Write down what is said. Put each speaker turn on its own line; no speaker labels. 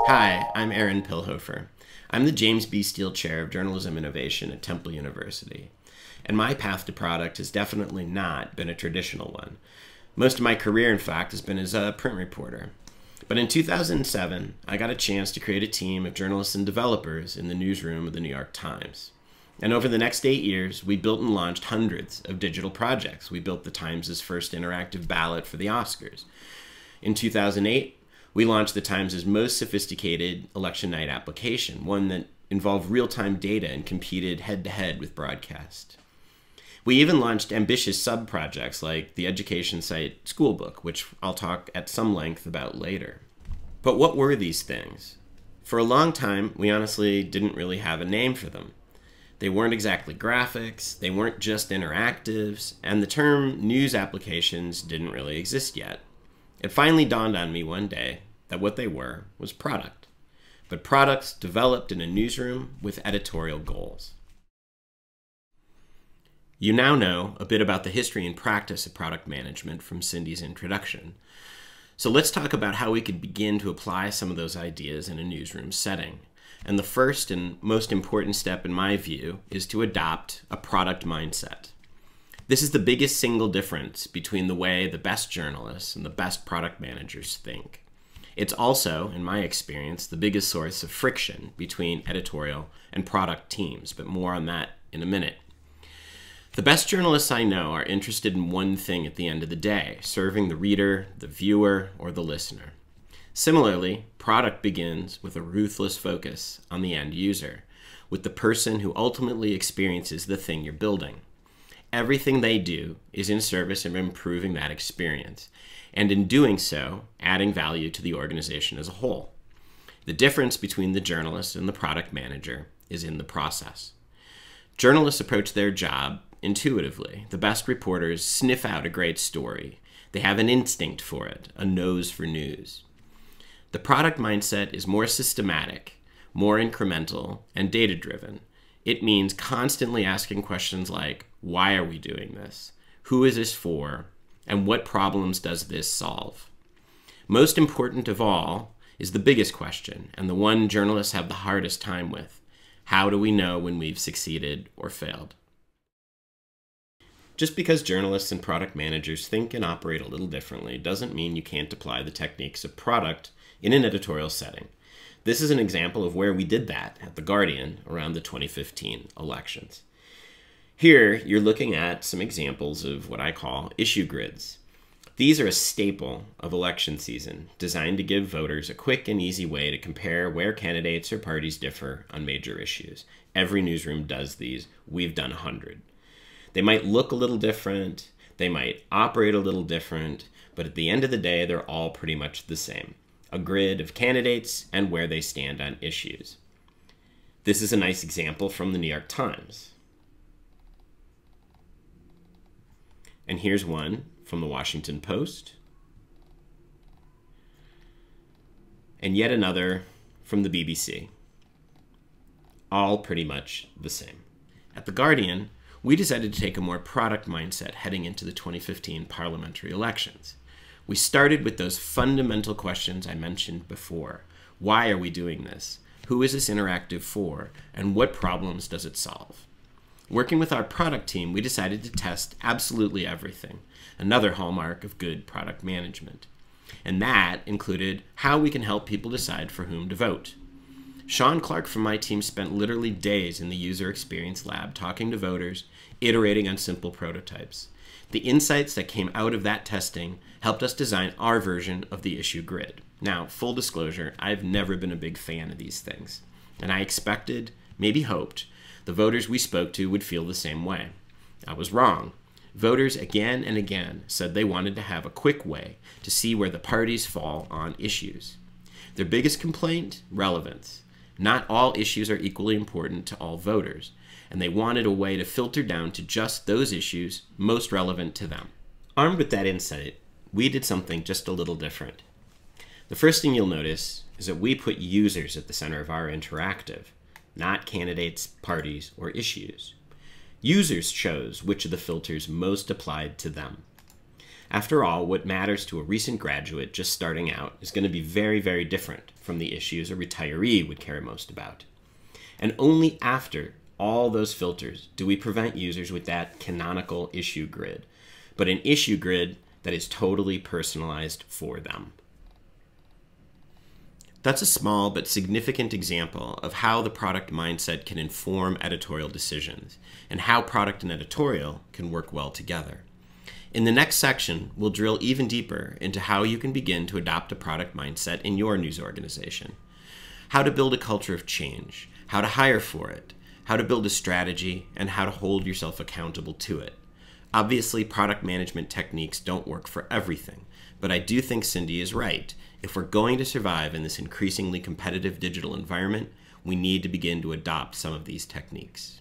Hi, I'm Aaron Pilhofer. I'm the James B. Steele Chair of Journalism Innovation at Temple University. And my path to product has definitely not been a traditional one. Most of my career, in fact, has been as a print reporter. But in 2007, I got a chance to create a team of journalists and developers in the newsroom of the New York Times. And over the next 8 years, we built and launched hundreds of digital projects. We built the Times' first interactive ballot for the Oscars. In 2008, we launched the Times' most sophisticated election night application, one that involved real-time data and competed head-to-head with broadcast. We even launched ambitious sub-projects like the education site Schoolbook, which I'll talk at some length about later. But what were these things? For a long time, we honestly didn't really have a name for them. They weren't exactly graphics, they weren't just interactives, and the term news applications didn't really exist yet. It finally dawned on me one day that what they were was product, but products developed in a newsroom with editorial goals. You now know a bit about the history and practice of product management from Cindy's introduction. So let's talk about how we could begin to apply some of those ideas in a newsroom setting. And the first and most important step, in my view, is to adopt a product mindset. This is the biggest single difference between the way the best journalists and the best product managers think. It's also, in my experience, the biggest source of friction between editorial and product teams, but more on that in a minute. The best journalists I know are interested in one thing at the end of the day, serving the reader, the viewer, or the listener. Similarly, product begins with a ruthless focus on the end user, with the person who ultimately experiences the thing you're building. Everything they do is in service of improving that experience, and in doing so, adding value to the organization as a whole. The difference between the journalist and the product manager is in the process. Journalists approach their job intuitively. The best reporters sniff out a great story. They have an instinct for it, a nose for news. The product mindset is more systematic, more incremental, and data-driven. It means constantly asking questions like, why are we doing this? Who is this for? And what problems does this solve? Most important of all is the biggest question, and the one journalists have the hardest time with. How do we know when we've succeeded or failed? Just because journalists and product managers think and operate a little differently doesn't mean you can't apply the techniques of product in an editorial setting. This is an example of where we did that at The Guardian around the 2015 elections. Here, you're looking at some examples of what I call issue grids. These are a staple of election season, designed to give voters a quick and easy way to compare where candidates or parties differ on major issues. Every newsroom does these. We've done 100. They might look a little different, they might operate a little different, but at the end of the day, they're all pretty much the same. A grid of candidates and where they stand on issues. This is a nice example from the New York Times. And here's one from the Washington Post. And yet another from the BBC. All pretty much the same. At The Guardian, we decided to take a more product mindset heading into the 2015 parliamentary elections. We started with those fundamental questions I mentioned before. Why are we doing this? Who is this interactive for? And what problems does it solve? Working with our product team, we decided to test absolutely everything, another hallmark of good product management. And that included how we can help people decide for whom to vote. Sean Clark from my team spent literally days in the user experience lab talking to voters, iterating on simple prototypes. The insights that came out of that testing helped us design our version of the issue grid. Now, full disclosure, I've never been a big fan of these things, and I expected, maybe hoped, the voters we spoke to would feel the same way. I was wrong. Voters again and again said they wanted to have a quick way to see where the parties fall on issues. Their biggest complaint? Relevance. Not all issues are equally important to all voters, and they wanted a way to filter down to just those issues most relevant to them. Armed with that insight, we did something just a little different. The first thing you'll notice is that we put users at the center of our interactive, not candidates, parties, or issues. Users chose which of the filters most applied to them. After all, what matters to a recent graduate just starting out is going to be very, very different from the issues a retiree would care most about. And only after all those filters do we prevent users with that canonical issue grid, but an issue grid that is totally personalized for them. That's a small but significant example of how the product mindset can inform editorial decisions and how product and editorial can work well together. In the next section, we'll drill even deeper into how you can begin to adopt a product mindset in your news organization, how to build a culture of change, how to hire for it, how to build a strategy, and how to hold yourself accountable to it. Obviously, product management techniques don't work for everything, but I do think Cindy is right. If we're going to survive in this increasingly competitive digital environment, we need to begin to adopt some of these techniques.